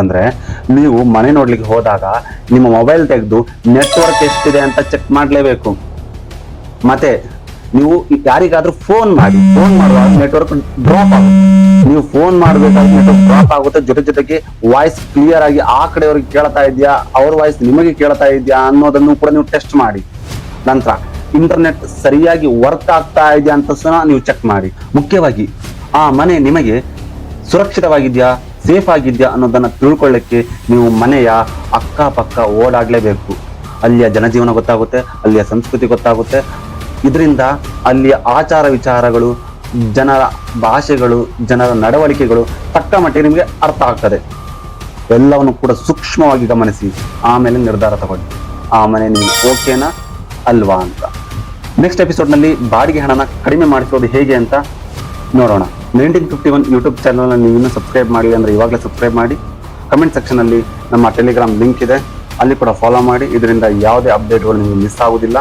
ಅಂದ್ರೆ ನೀವು ಮನೆ ನೋಡ್ಲಿಕ್ಕೆ ಹೋದಾಗ ನಿಮ್ಮ ಮೊಬೈಲ್ ತೆಗೆದು ನೆಟ್ವರ್ಕ್ ಎಷ್ಟಿದೆ ಅಂತ ಚೆಕ್ ಮಾಡಲೇಬೇಕು. ಮತ್ತೆ ನೀವು ಯಾರಿಗಾದ್ರೂ ಫೋನ್ ಮಾಡುವಾಗ ನೆಟ್ವರ್ಕ್ ಡ್ರಾಪ್ ಆಗುತ್ತೆ. ನೀವು ಫೋನ್ ಮಾಡಬೇಕಾದ್ರೆ ನೆಟ್ವರ್ಕ್ ಡ್ರಾಪ್ ಆಗುತ್ತೆ. ಜೊತೆಗೆ ವಾಯ್ಸ್ ಕ್ಲಿಯರ್ ಆಗಿ ಆ ಕಡೆಯವ್ರಿಗೆ ಕೇಳ್ತಾ ಇದೆಯಾ, ಅವ್ರ ವಾಯ್ಸ್ ನಿಮಗೆ ಕೇಳ್ತಾ ಇದೆಯಾ ಅನ್ನೋದನ್ನು ಕೂಡ ನೀವು ಟೆಸ್ಟ್ ಮಾಡಿ. ನಂತರ ಇಂಟರ್ನೆಟ್ ಸರಿಯಾಗಿ ವರ್ಕ್ ಆಗ್ತಾ ಇದೆಯಾ ಅಂತ ಸಹ ನೀವು ಚೆಕ್ ಮಾಡಿ. ಮುಖ್ಯವಾಗಿ ಆ ಮನೆ ನಿಮಗೆ ಸುರಕ್ಷಿತವಾಗಿದ್ಯಾ, ಸೇಫ್ ಆಗಿದ್ಯಾ ಅನ್ನೋದನ್ನ ತಿಳ್ಕೊಳ್ಳಿಕ್ಕೆ ನೀವು ಮನೆಯ ಅಕ್ಕಪಕ್ಕ ಓಡಾಡ್ಲೇಬೇಕು. ಅಲ್ಲಿಯ ಜನಜೀವನ ಗೊತ್ತಾಗುತ್ತೆ, ಅಲ್ಲಿಯ ಸಂಸ್ಕೃತಿ ಗೊತ್ತಾಗುತ್ತೆ. ಇದರಿಂದ ಅಲ್ಲಿಯ ಆಚಾರ ವಿಚಾರಗಳು, ಜನರ ಭಾಷೆಗಳು, ಜನರ ನಡವಳಿಕೆಗಳು ತಕ್ಕ ಮಟ್ಟಿಗೆ ನಿಮಗೆ ಅರ್ಥ ಆಗ್ತದೆ. ಎಲ್ಲವನ್ನು ಕೂಡ ಸೂಕ್ಷ್ಮವಾಗಿ ಗಮನಿಸಿ, ಆಮೇಲೆ ನಿರ್ಧಾರ ತಗೊಳ್ಳಿ ಆ ಮನೆ ನಿಮಗೆ ಓಕೆನಾ ಅಲ್ವಾ ಅಂತ. ನೆಕ್ಸ್ಟ್ ಎಪಿಸೋಡ್ನಲ್ಲಿ ಬಾಡಿಗೆ ಹಣನ ಕಡಿಮೆ ಮಾಡಿಸೋದು ಹೇಗೆ ಅಂತ ನೋಡೋಣ. 1951 ಯೂಟ್ಯೂಬ್ ಚಾನಲ್ನ ನೀವು ಇನ್ನೂ ಸಬ್ಸ್ಕ್ರೈಬ್ ಮಾಡಿ ಅಂದರೆ ಇವಾಗಲೇ ಸಬ್ಸ್ಕ್ರೈಬ್ ಮಾಡಿ. ಕಮೆಂಟ್ ಸೆಕ್ಷನಲ್ಲಿ ನಮ್ಮ ಟೆಲಿಗ್ರಾಮ್ ಲಿಂಕ್ ಇದೆ, ಅಲ್ಲಿ ಕೂಡ ಫಾಲೋ ಮಾಡಿ. ಇದರಿಂದ ಯಾವುದೇ ಅಪ್ಡೇಟ್ಗಳು ನಿಮಗೆ ಮಿಸ್ ಆಗೋದಿಲ್ಲ.